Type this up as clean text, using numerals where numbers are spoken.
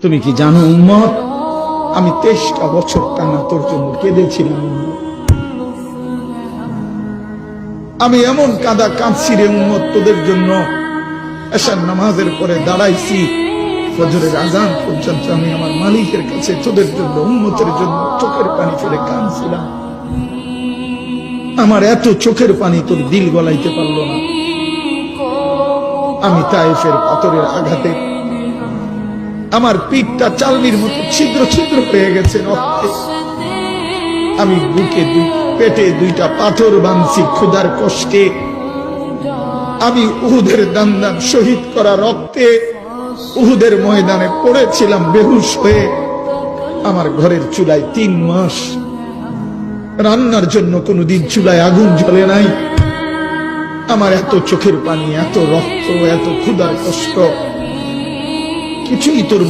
তুমি কি জানো উম্মত, আমি 23টা বছর টানা তোর জন্য কেঁদেছিলাম। আমি এমন কাঁদা কাঁদছি রে উম্মত তোদের জন্য। এশার নামাজের পরে দাঁড়াইছি, ফজরের আযান পর্যন্ত আমি আমার মালিকের কাছে তোদের জন্য, উম্মতের জন্য চোখের পানি ফেলে কাঁদছিলাম। আমার এত চোখের পানি তোর দিল গলাইতে পারলো না। আমি তায়েফের পাথরের আঘাতে আমার পিঠটা চালনির মতো ছিদ্র ছিদ্র হয়ে গেছে রক্তে। আমি বুকে পেটে 2টা পাথর বাঁধছি ক্ষুধার কষ্টে। আমি উহুদের দান শহীদ করা রক্তে উহুদের ময়দানে পড়েছিলাম বেহুশ হয়ে। আমার ঘরের চুলায় 3 মাস রান্নার জন্য কোনোদিন চুলায় আগুন জ্বলে নাই। আমার এত চোখের পানি, এত রক্ত, এত ক্ষুধার কষ্ট কিছুই তোর